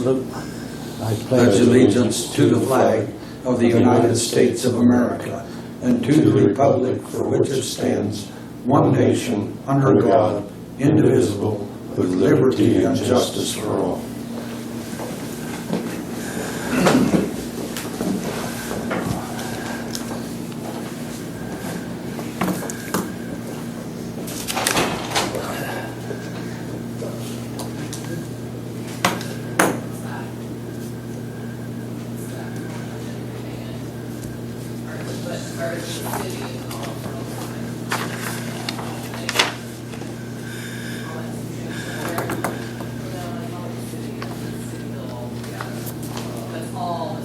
Salute. I pledge allegiance to the flag of the United States of America and to the republic for which it stands, one nation, under God, indivisible, with liberty and justice for all.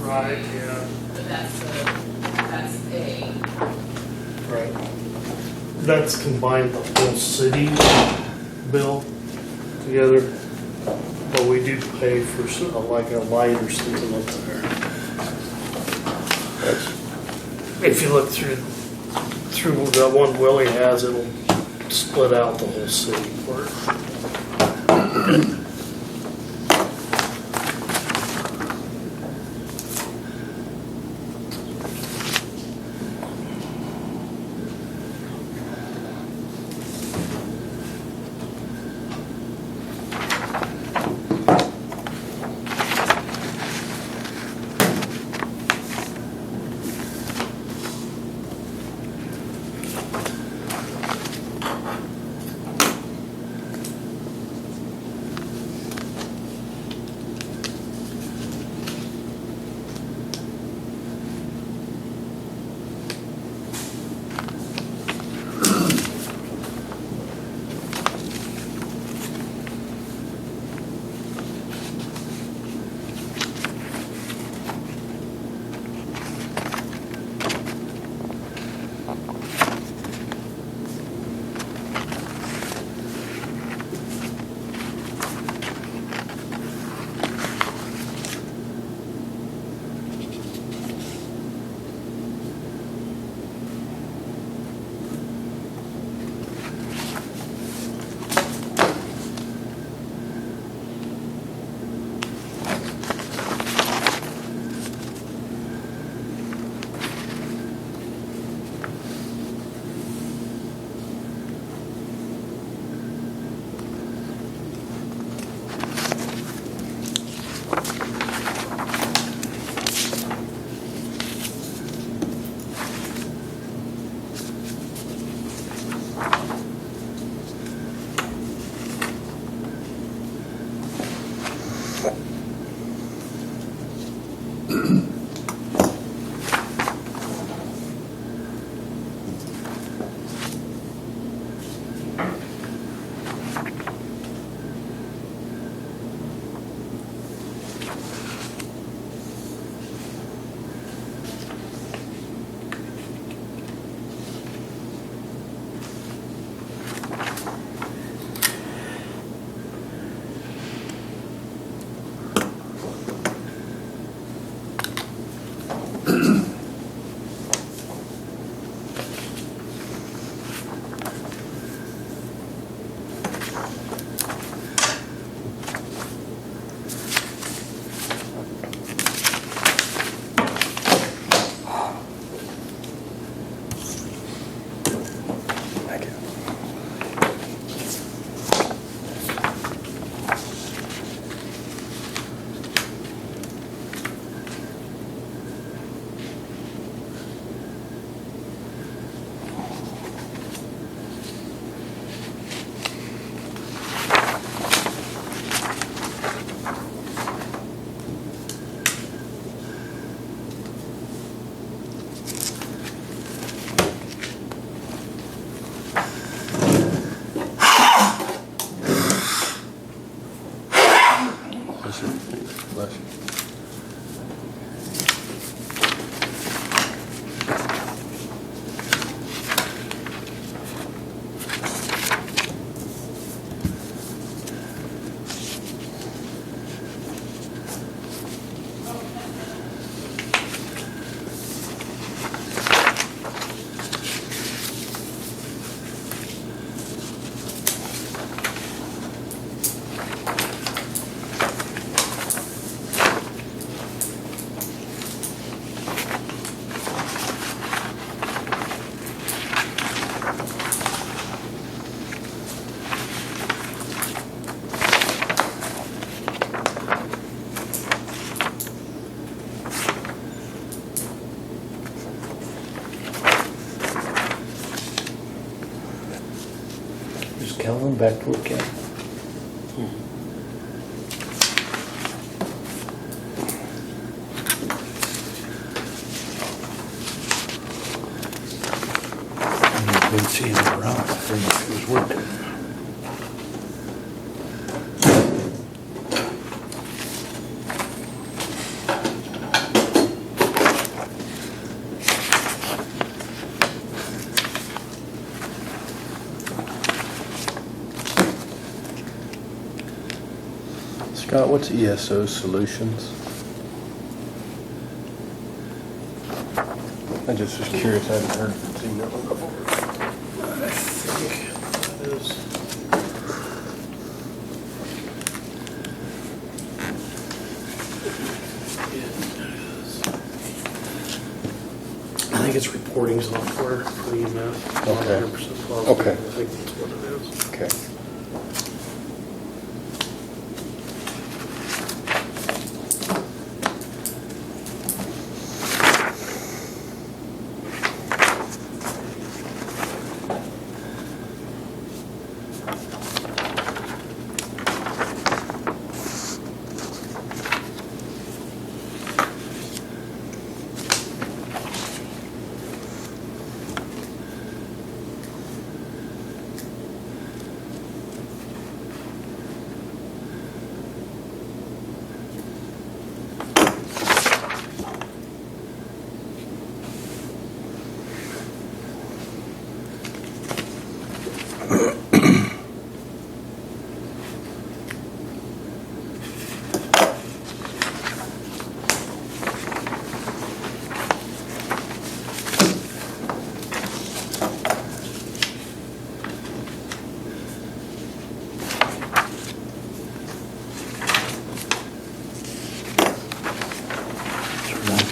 Right, yeah. But that's A. Right. That's combined the whole city bill together, but we do pay for like a light or something up there. If you look through that one Willie has, it'll split out the whole city for it. Is Calvin back to work yet? I've been seeing him around. I didn't know if he was working. Scott, what's ESO Solutions? I just was curious. I hadn't seen that one before. I think that is. I think it's reporting software for EMS. Not Okay. 100% positive. Okay. I think that's what it is. Okay.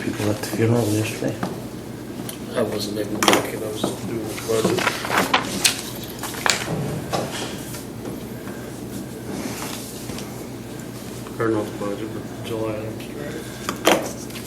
People at the funeral yesterday. I wasn't able to make it. I was doing the budget. Or not the budget, but July items, right?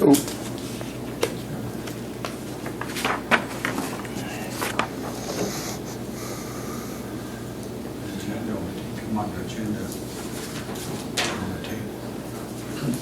Oh. Come on, agenda. On the table.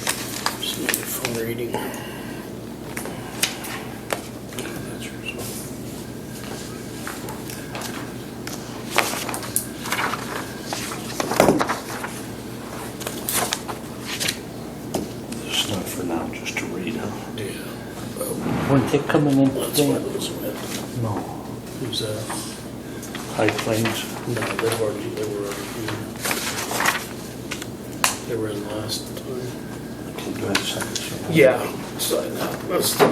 Phone reading. That's yours. It's not for now, just to read, huh? Yeah. Weren't they coming in That's today? what it was with. No. Who's that? High Plains. No, they were already here. They were in last time. Do I send it somewhere? Yeah, sign that. That's the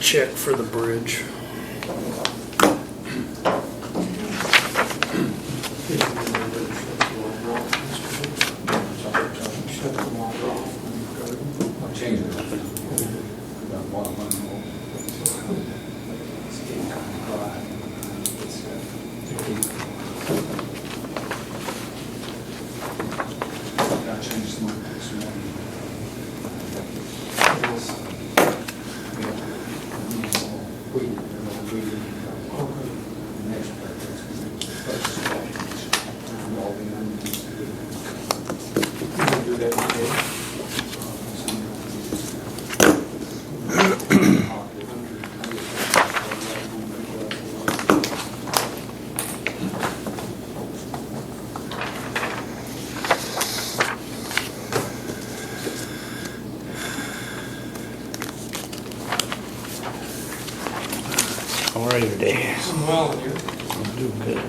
check for the bridge. How are you today? Well, you I'm doing good.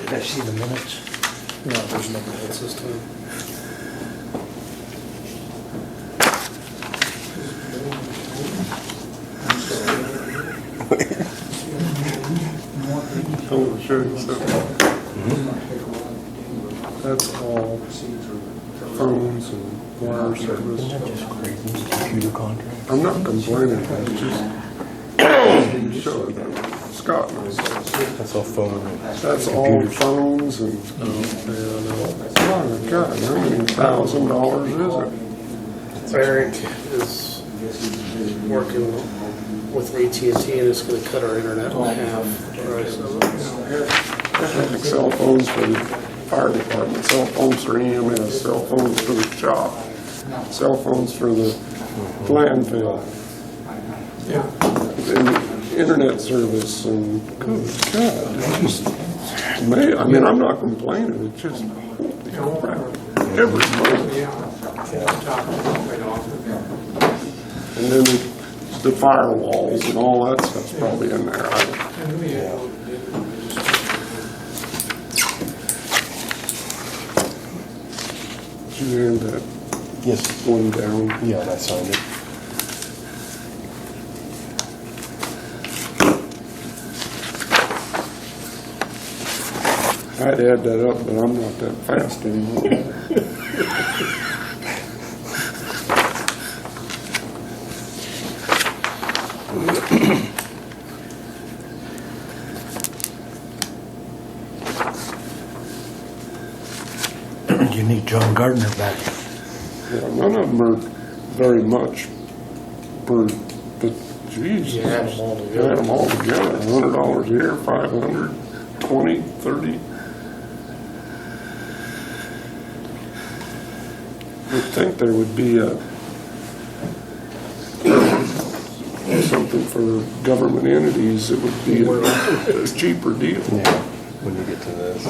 Did I see the minutes? No, there's no minutes this time. Oh, sure. That's all phones and wire Isn't service. that just crazy? Computer contract? I'm not complaining, I just didn't show it though. Scott knows. That's all phone. That's all phones and, oh God, how many $1,000 is it? Eric is working with AT&T and it's gonna cut our internet in half. I have cell phones for the fire department, cell phones for EMS, cell phones for the shop, cell phones for the landfill. Yeah. And internet service and, good God, it's just, I mean, I'm not complaining, it's just, holy crap, every month. And then the firewalls and all that stuff's probably in there. Did you hand that Yes. one down? Yeah, and I signed it. I'd add that up, but I'm not that fast anymore. You need John Gardner back. Yeah, none of them are very much per, but geez. You add them all Add together. them all together, $100 here, 500, 20, 30. You'd think there would be something for government entities that would be a cheaper deal. Yeah, when you get to this.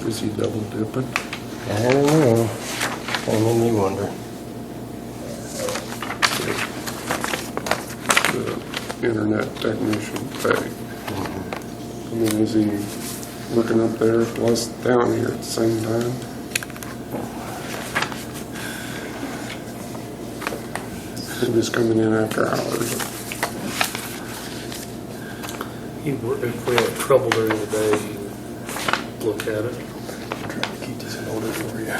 Is he double dipping? I don't know. I mean, you wonder. The internet technician pay. I mean, is he working up there plus down here at the same time? He was coming in after hours. If we had trouble during the day, he would look at it. I'm trying to keep this in order for you.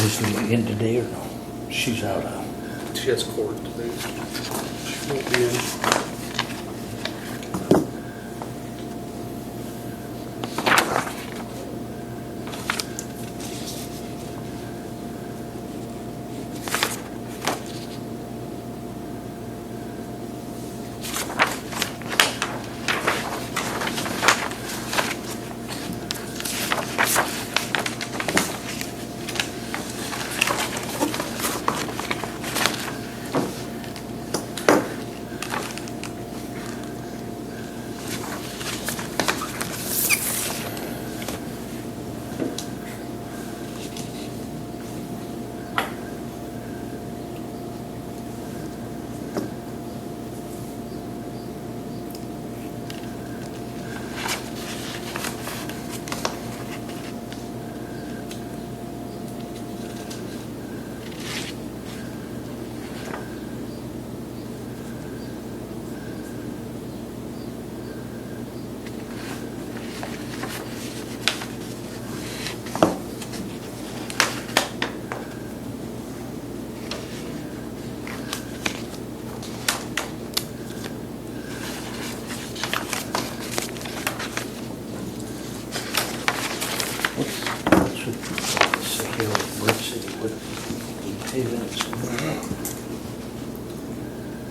Leslie in today or no? She's out of. She has court today. She won't be in.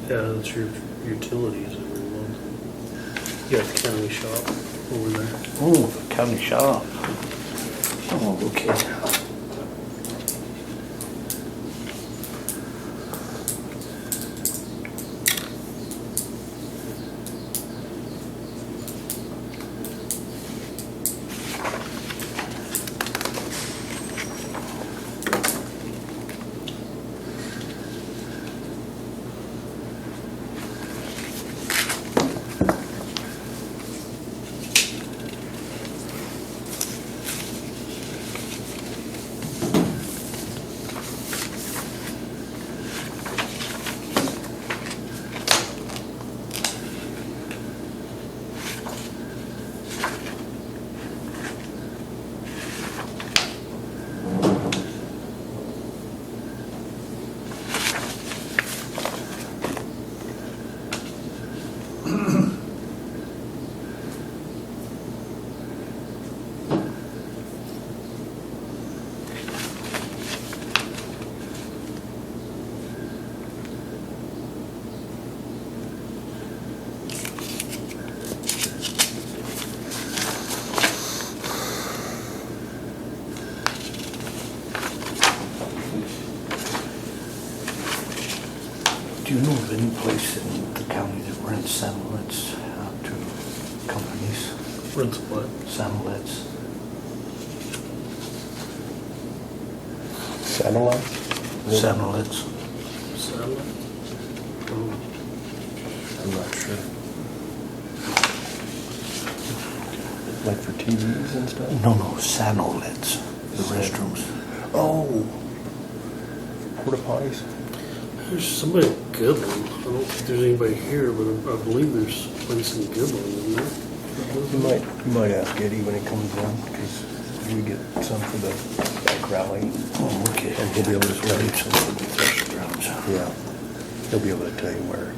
Yeah, that's your utilities every month. You got the county shop over there. Oh, the county shop. Oh, okay. Do you know of any place in the county that rents satellites out to companies? Rents what? Satellites? Satellite? Satellites. Satellite? I'm not sure. Like for TVs and stuff? No, satellites. The restrooms. Oh. Porta potties? There's somebody in Goodland. I don't think there's anybody here, but I believe there's a place in Goodland, isn't there? You might ask Eddie when he comes in, because we get some for the bike rally. Oh, okay. And he'll be able to tell you. So for the threshing grounds. Yeah. He'll be able to tell you where.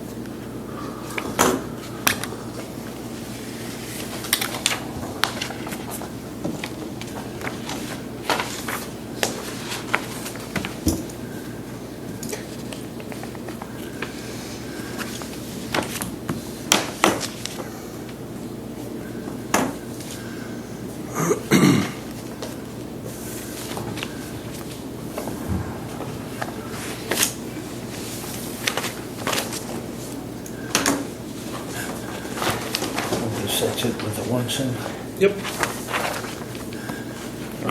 That's it with the warrants in? Yep.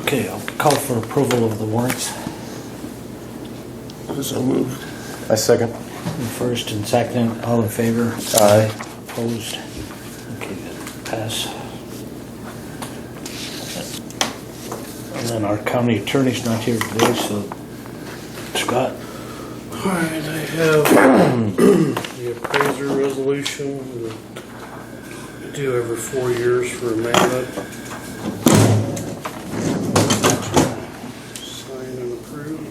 Okay, I'll call for approval of the warrants. So moved. I second. First and second, all in favor? Aye. Opposed? Okay, that pass. And then our county attorney's not here today, so Scott, All right, I have the appraiser resolution that we do every 4 years for amendment. Sign and approve.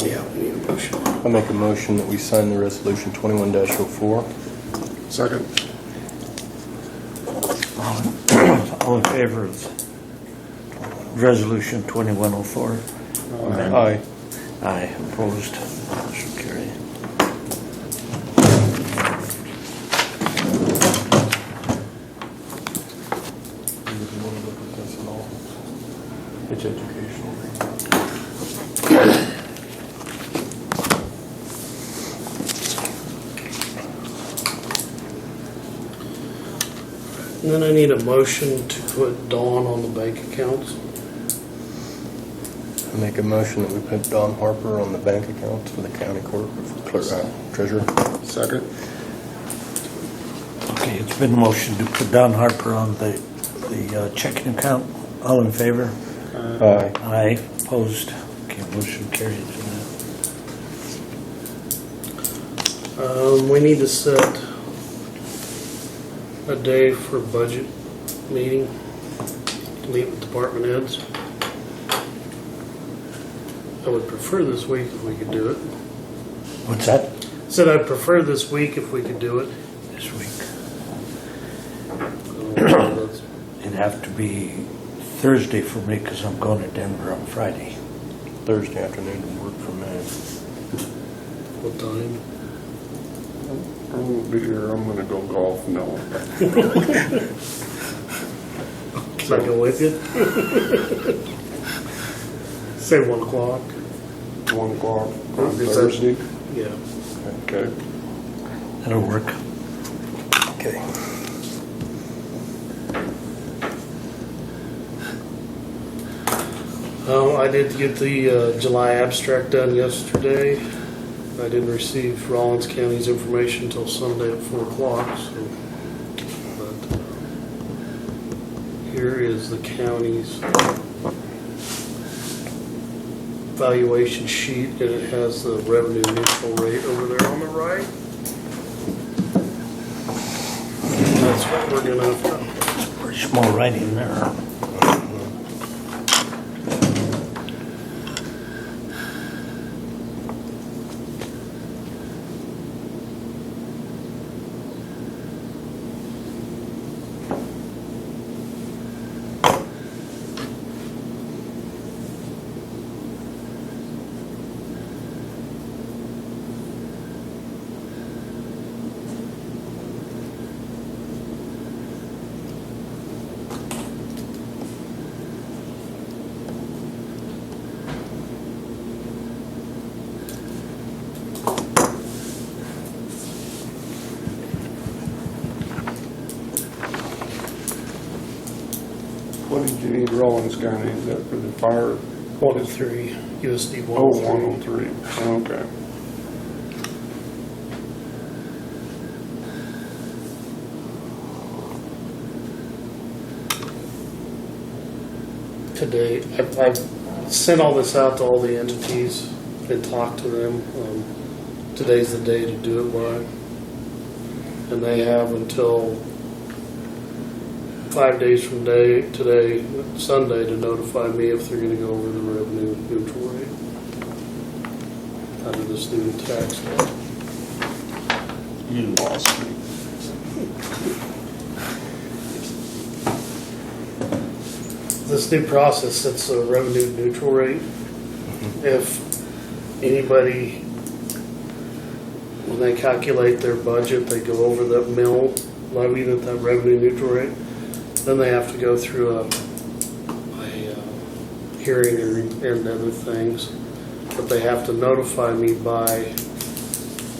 Yeah, we need a motion. I'll make a motion that we sign the resolution 21-04. Second. All in favor of Resolution 2104? Aye. Aye, opposed, motion carried. It's educational. And then I need a motion to put Dawn on the bank accounts. I make a motion that we put Don Harper on the bank accounts for the county treasurer. Second. Okay, it's been motioned to put Don Harper on the checking account. All in favor? Aye. Aye, opposed. Okay, motion carried. We need to set a day for budget meeting, meet with department heads. I would prefer this week if we could do it. What's that? Said I'd prefer this week if we could do it. This week. That's- It'd have to be Thursday for me because I'm going to Denver on Friday. Thursday afternoon would work for me. What time? I won't be here. I'm gonna go golf now. Can I go with you? Say 1 o'clock. 1 o'clock on Is that- Thursday. Yeah. Okay. That'll work. Okay. I did get the July abstract done yesterday. I didn't receive Rollins County's information until Sunday at 4 o'clock. So, but here is the county's valuation sheet, and it has the revenue neutral rate over there on the right. That's what we're gonna have to. Pretty small writing there. What did you need Rollins County? Is that for the fire? 103, USD Oh, 103. 103. Okay. Today, I've sent all this out to all the entities and talked to them. Today's the day to do it by. And they have until 5 days from today, Sunday, to notify me if they're gonna go over the revenue neutral rate under this new tax law. You lost me. This new process sets a revenue neutral rate. If anybody, when they calculate their budget, they go over the mill levy, that revenue neutral rate, then they have to go through a hearing and other things. But they have to notify me by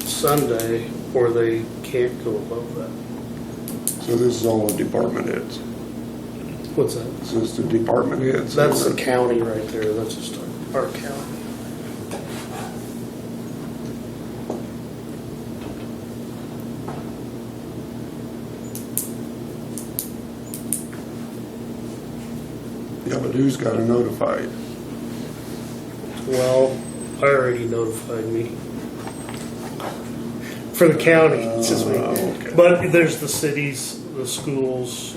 Sunday or they can't go above that. So this is all the department heads. What's that? This is the department heads. That's the county right there. That's just our county. Yeah, but who's got to notify it? Well, I already notified me. For the county, it's just me. Okay. But there's the cities, the schools,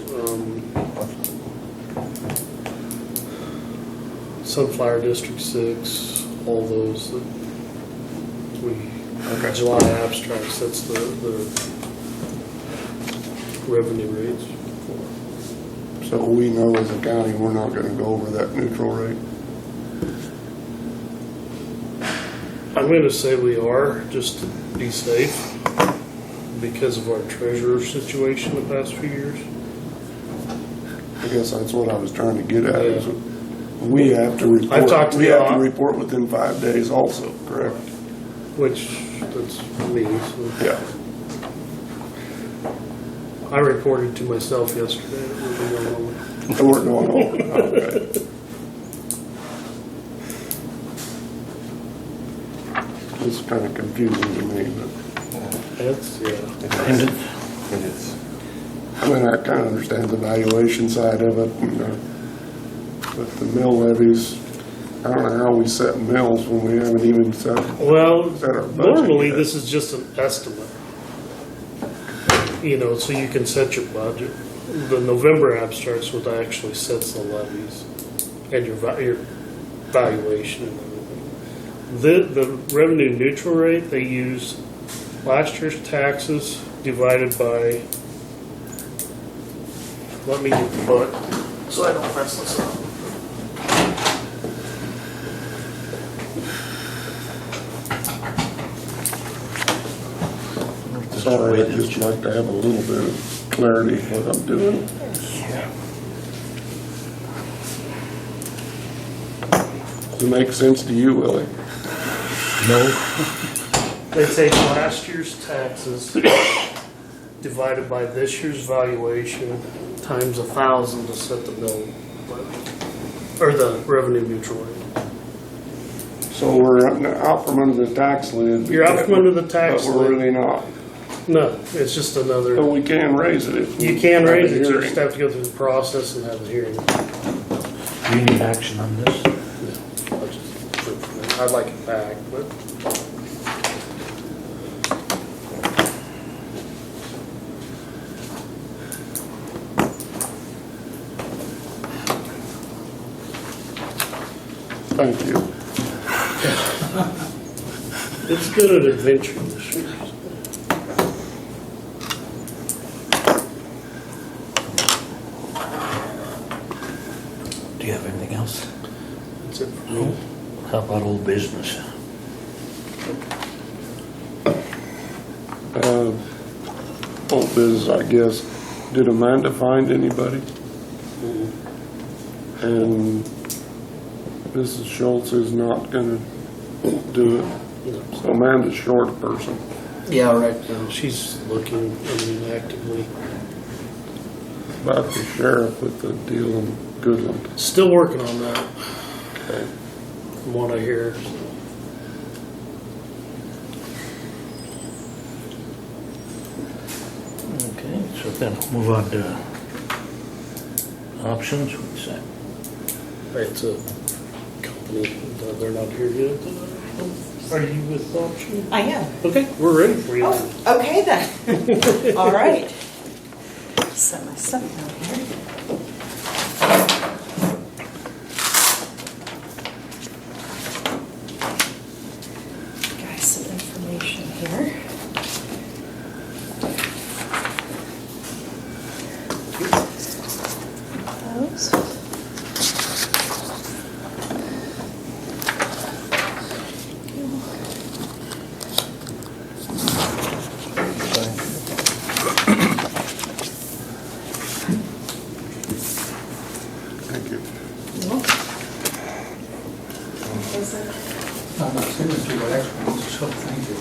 Sunflower District 6, all those that Okay. July abstracts, that's the revenue rates. So we know as a county, we're not gonna go over that neutral rate. I'm gonna say we are, just to be safe, because of our treasurer situation the past few years. I guess that's what I was trying to get at, is Yeah. we have to report. I've talked to We the have to au- report within 5 days also, correct? Which, that's me, so. Yeah. I reported to myself yesterday. It was a no moment. So we're going over, okay. It's kind of confusing to me, but, That's, yeah. It is. I mean, I kind of understand the valuation side of it, but the mill levies, I don't know how we set mills when we haven't even set. Well, Set our budget normally yet. this is just an estimate. You know, so you can set your budget. The November abstracts what actually sets the levies and your valuation and everything. The revenue neutral rate, they use last year's taxes divided by, let me get the book so I don't mess this up. Sorry, I'd just like to have a little bit of clarity what I'm doing. Does it make sense to you, Willie? No, They take last year's taxes divided by this year's valuation times 1,000 to set the mill levy, or the revenue neutral rate. So we're out from under the tax lid. You're out from under the tax But we're lid. really not. No, it's just So another, we can raise it if. you can we raise have a it, you hearing. just have to go through the process and have a hearing. do you need action on this? I'd like it back, but Thank you. it's good at adventure this year. Do you have anything else? That's it for me. How about old business? Old business, I guess. Did Amanda find anybody? And Mrs. Schultz is not gonna do it. So Amanda's short a person. Yeah, right now, she's looking, I mean, actively. About the sheriff with the deal in Goodland. Still working on that, Okay. from what I hear. Okay, so then move on to options, what's that? It's a company, they're not here yet. Are you with Option? I am. Okay, we're ready for you. Oh, okay then. All right. Set my stuff down here. Got some information here. Those. Thank you. Is it? I'm not sending it to you, actually, so thank you.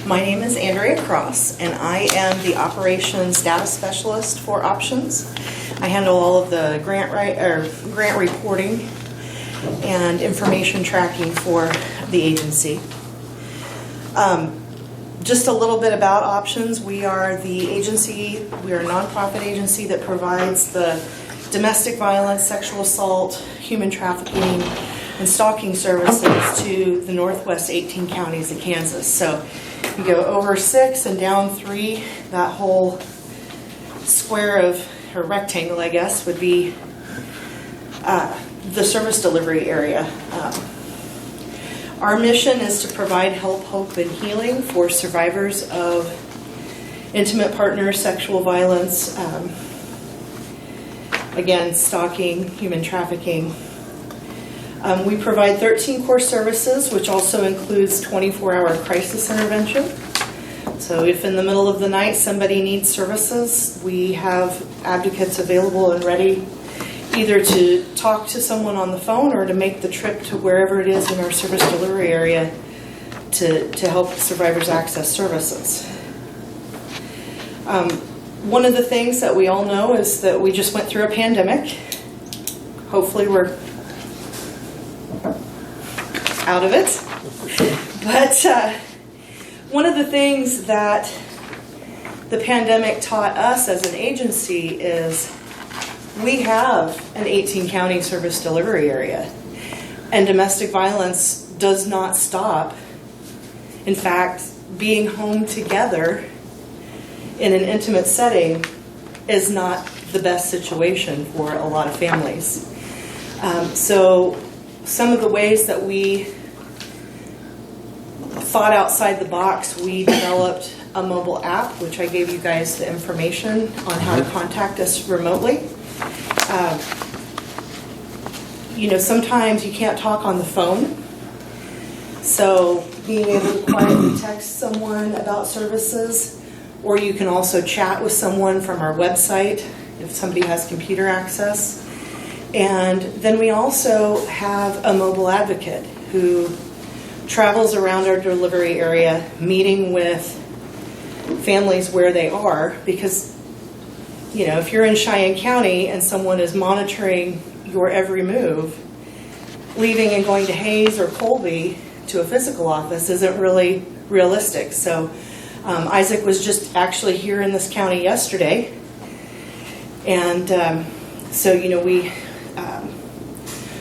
My name is Andrea Cross, and I am the Operations Data Specialist for Options. I handle all of the grant reporting and information tracking for the agency. Just a little bit about Options. We are the agency, we are a nonprofit agency that provides the domestic violence, sexual assault, human trafficking and stalking services to the northwest 18 counties of Kansas. So you go over 6 and down 3, that whole square of, or rectangle, I guess, would be the service delivery area. Our mission is to provide help, hope, and healing for survivors of intimate partner sexual violence, again, stalking, human trafficking. We provide 13 core services, which also includes 24-hour crisis intervention. So if in the middle of the night somebody needs services, we have advocates available and ready either to talk to someone on the phone or to make the trip to wherever it is in our service delivery area to help survivors access services. One of the things that we all know is that we just went through a pandemic. Hopefully we're out of it. But one of the things that the pandemic taught us as an agency is we have an 18-county service delivery area, and domestic violence does not stop. In fact, being home together in an intimate setting is not the best situation for a lot of families. So some of the ways that we thought outside the box, we developed a mobile app, which I gave you guys the information on how to contact us remotely. Sometimes you can't talk on the phone. So being able to quietly text someone about services, or you can also chat with someone from our website if somebody has computer access. And then we also have a mobile advocate who travels around our delivery area, meeting with families where they are, because if you're in Cheyenne County and someone is monitoring your every move, leaving and going to Hayes or Colby to a physical office isn't really realistic. So Isaac was just actually here in this county yesterday, and we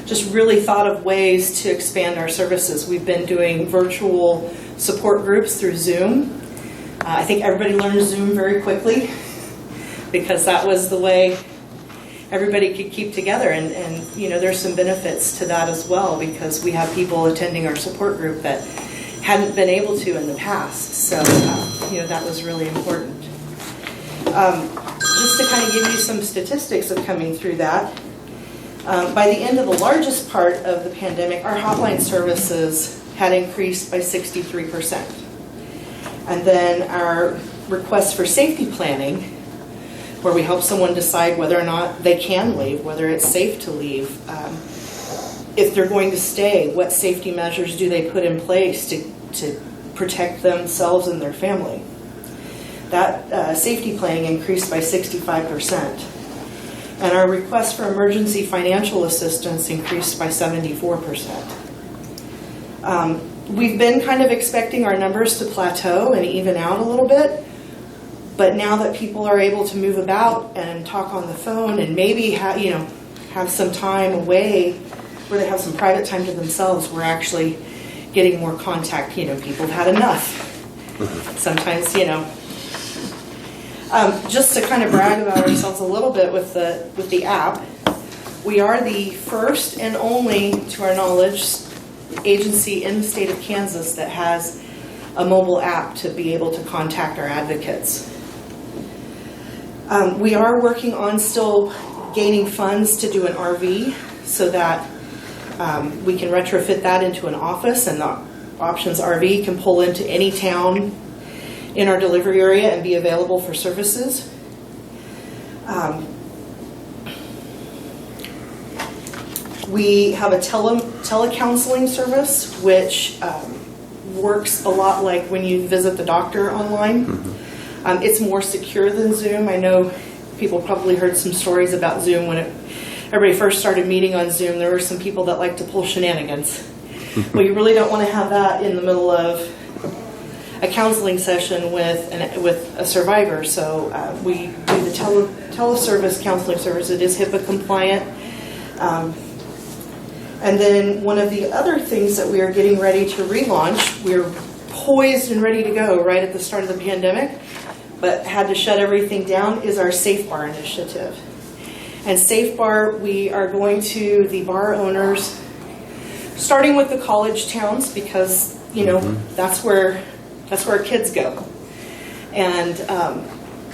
just really thought of ways to expand our services. We've been doing virtual support groups through Zoom. I think everybody learned Zoom very quickly because that was the way everybody could keep together, and there's some benefits to that as well, because we have people attending our support group that hadn't been able to in the past. So that was really important. Just to kind of give you some statistics of coming through that, by the end of the largest part of the pandemic, our hotline services had increased by 63%. And then our requests for safety planning, where we help someone decide whether or not they can leave, whether it's safe to leave, if they're going to stay, what safety measures do they put in place to protect themselves and their family. That safety planning increased by 65%. And our request for emergency financial assistance increased by 74%. We've been kind of expecting our numbers to plateau and even out a little bit, but now that people are able to move about and talk on the phone and maybe have some time away where they have some private time to themselves, we're actually getting more contact. People have had enough. Sometimes, just to kind of brag about ourselves a little bit with the app, we are the first and only, to our knowledge, agency in the state of Kansas that has a mobile app to be able to contact our advocates. We are working on still gaining funds to do an RV so that we can retrofit that into an office, and the Options RV can pull into any town in our delivery area and be available for services. We have a telecounseling service, which works a lot like when you visit the doctor online. It's more secure than Zoom. I know people probably heard some stories about Zoom when everybody first started meeting on Zoom. There were some people that like to pull shenanigans. Well, you really don't want to have that in the middle of a counseling session with a survivor. So we do the teleservice counseling service. It is HIPAA compliant. And then one of the other things that we are getting ready to relaunch, we're poised and ready to go right at the start of the pandemic, but had to shut everything down, is our Safe Bar initiative. And Safe Bar, we are going to the bar owners, starting with the college towns, because, you know, that's where kids go. And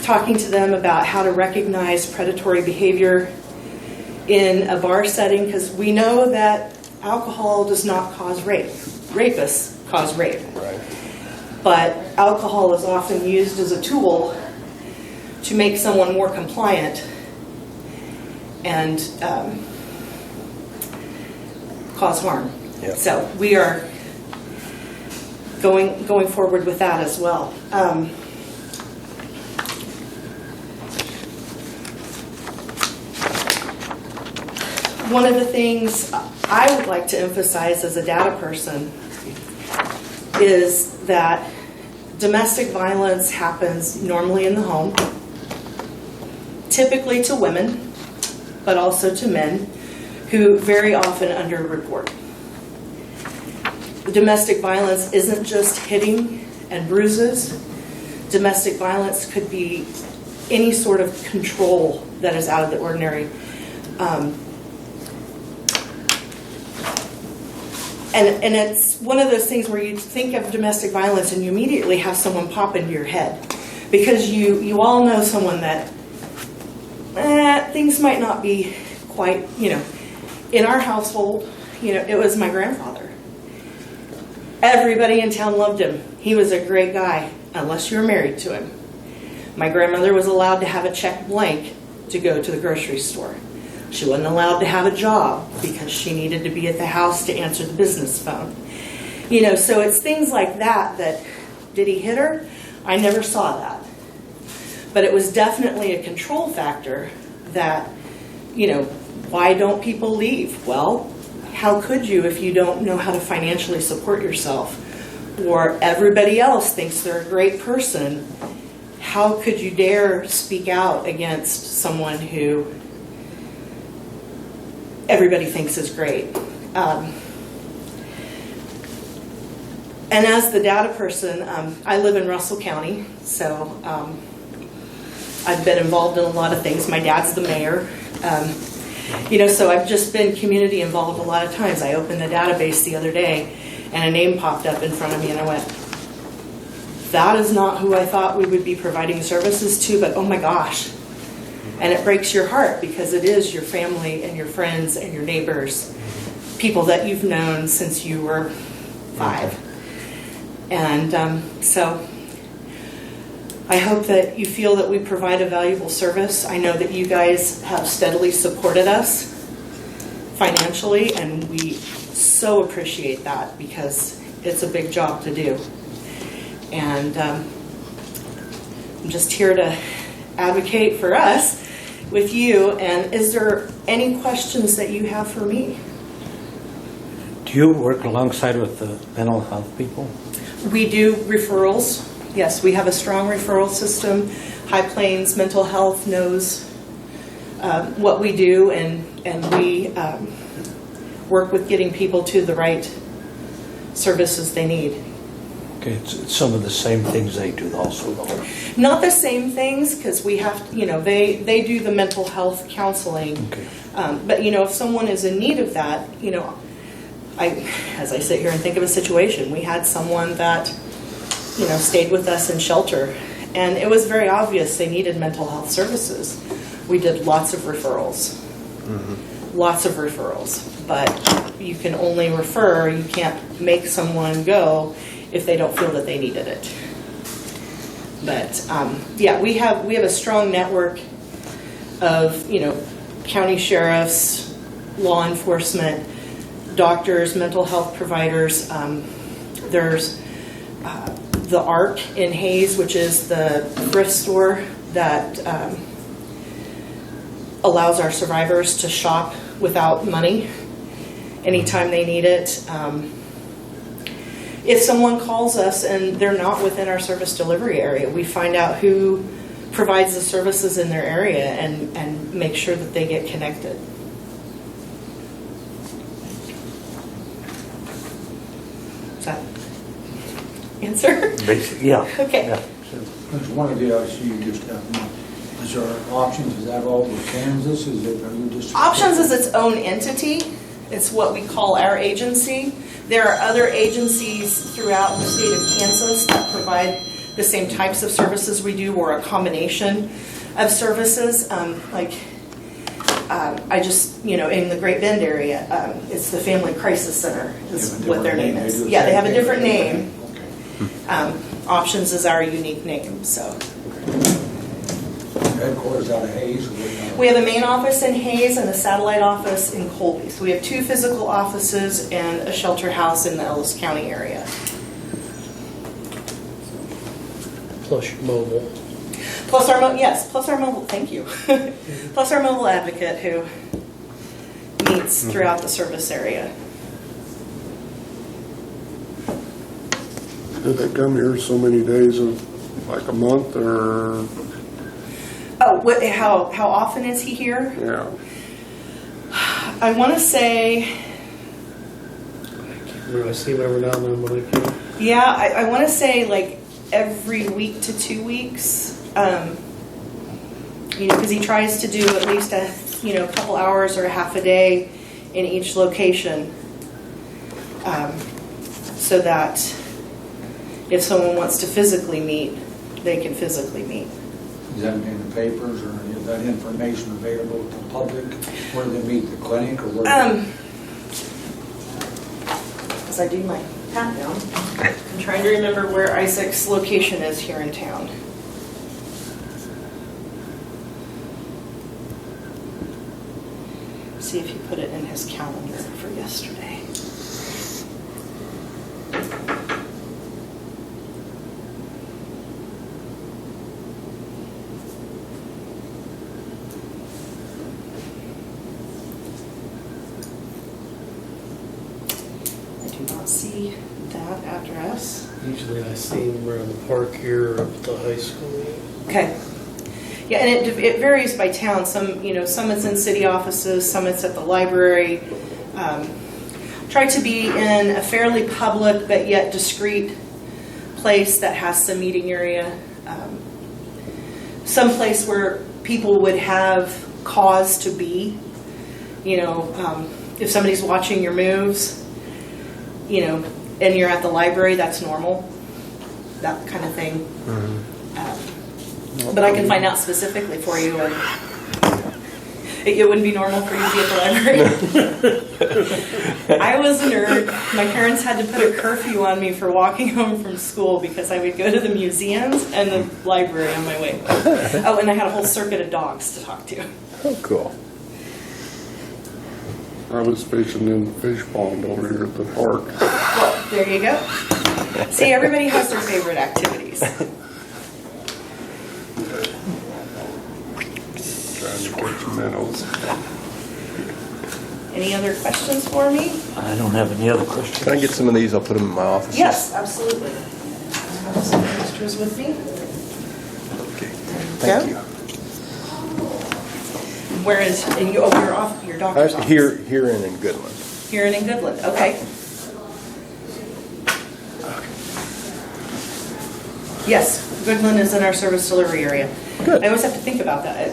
talking to them about how to recognize predatory behavior in a bar setting, because we know that alcohol does not cause rape. Rapists cause rape. Right. But alcohol is often used as a tool to make someone more compliant and cause harm. Yep. So we are going forward with that as well. One of the things I would like to emphasize as a data person is that domestic violence happens normally in the home, typically to women, but also to men, who very often underreport. Domestic violence isn't just hitting and bruises. Domestic violence could be any sort of control that is out of the ordinary. And it's one of those things where you think of domestic violence and you immediately have someone pop into your head, because you all know someone that things might not be quite, you know. In our household, you know, it was my grandfather. Everybody in town loved him. He was a great guy, unless you were married to him. My grandmother was allowed to have a check blank to go to the grocery store. She wasn't allowed to have a job because she needed to be at the house to answer the business phone. You know, so it's things like that did he hit her? I never saw that. But it was definitely a control factor that, you know, why don't people leave? Well, how could you if you don't know how to financially support yourself? Or everybody else thinks they're a great person. How could you dare speak out against someone who everybody thinks is great? And as the data person, I live in Russell County, so I've been involved in a lot of things. My dad's the mayor. You know, so I've just been community involved a lot of times. I opened a database the other day and a name popped up in front of me and I went, that is not who I thought we would be providing services to, but oh my gosh. And it breaks your heart because it is your family and your friends and your neighbors, people that you've known since you were 5. And so I hope that you feel that we provide a valuable service. I know that you guys have steadily supported us financially, and we so appreciate that because it's a big job to do. And I'm just here to advocate for us with you. And is there any questions that you have for me? Do you work alongside with the mental health people? We do referrals. Yes, we have a strong referral system. High Plains Mental Health knows what we do, and we work with getting people to the right services they need. Okay, it's some of the same things they do also, though. Not the same things, because we have, you know, they do the mental health counseling. Okay. But, you know, if someone is in need of that, you know, as I sit here and think of a situation, we had someone that, you know, stayed with us in shelter, and it was very obvious they needed mental health services. We did lots of referrals. Lots of referrals. But you can only refer, you can't make someone go if they don't feel that they needed it. But yeah, we have a strong network of, you know, county sheriffs, law enforcement, doctors, mental health providers. There's the ARC in Hayes, which is the thrift store that allows our survivors to shop without money anytime they need it. If someone calls us and they're not within our service delivery area, we find out who provides the services in their area and make sure that they get connected. answer? Basically, yeah. Okay. Yeah. There's one of the issues you just got, is there options, is that all with Kansas, is it, are you just? Options is its own entity. It's what we call our agency. There are other agencies throughout the state of Kansas that provide the same types of services we do, or a combination of services. I just, in the Great Bend area, it's the Family Crisis Center is They have a what their different name name. They is. do the Yeah, they same have a thing, different but- name. Okay. Options is our unique name, so. Headquarters out of Hayes? We have a main office in Hayes and a satellite office in Colby. So we have 2 physical offices and a shelter house in the Ellis County area. Plus your mobile. Plus our mobile, thank you. Plus our mobile advocate who meets throughout the service area. Do they come here so many days of, like a month, or, Oh, how often is he here? yeah? I want to say, I see him every now and then when I can. yeah, I want to say like every week to 2 weeks. Because he tries to do at least a couple hours or a half a day in each location, so that if someone wants to physically meet, they can physically meet. Is that in the papers, or is that information available to the public, where they meet, the clinic, or where? As I do my pat down, I'm trying to remember where Isaac's location is here in town. See if he put it in his calendar for yesterday. I do not see that address. Usually I see him around the park here or up at the high school. Okay. Yeah, and it varies by town. Some it's in city offices, some it's at the library. Try to be in a fairly public but yet discreet place that has some meeting area. Some place where people would have cause to be. If somebody's watching your moves, and you're at the library, that's normal. That kind of thing. But I can find out specifically for you. And it wouldn't be normal for you to be at the library. I was a nerd. My parents had to put a curfew on me for walking home from school because I would go to the museums and the library on my way. Oh, and I had a whole circuit of dogs to talk to. Oh, cool. I was fishing in the fish pond over here at the park. Well, there you go. See, everybody has their favorite activities. Trying to catch minnows. Any other questions for me? I don't have any other questions. Can I get some of these? I'll put them in my office. Yes, absolutely. I have some extras with me. Okay. Thank you. Where is, and you're off your doctor's office? Here and in Goodland. Here and in Goodland, okay. Yes, Goodland is in our service delivery area. Good. I always have to think about that.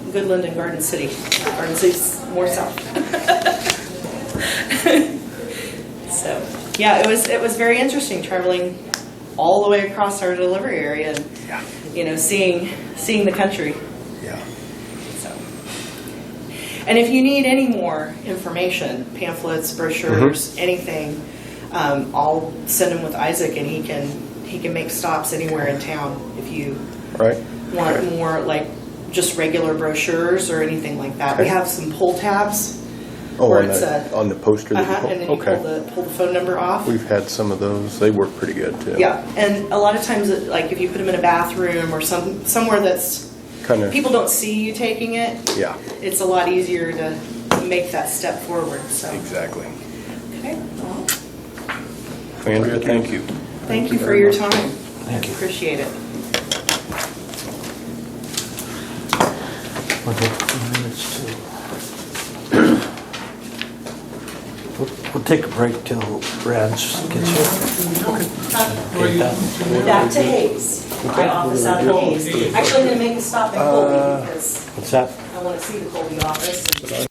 Goodland and Garden City. Garden City's more south. So, yeah, it was very interesting traveling all the way across our delivery area and, seeing the country. Yeah. So, and if you need any more information, pamphlets, brochures, anything, I'll send them with Isaac, and he can make stops anywhere in town if you Right. want more like just regular brochures or anything like that. We Okay. have some pull tabs. Oh, where on it's on the poster that you and then you okay. pull the phone number off. We've had some of those. They work pretty good too. Yeah, and a lot of times, like if you put them in a bathroom or somewhere that's Kind of. people don't see you taking it, Yeah. it's a lot easier to make that step forward. So, Exactly. okay, well, Andrea, thank you. thank you for your time. Thank you. Appreciate it. Okay, 2 minutes to. Whoop. We'll take a break till Rance gets here. Okay, that- Back to Hayes. My office out of Hayes. Actually, I'm gonna make a stop in Colby because What's that? I want to see the Colby office.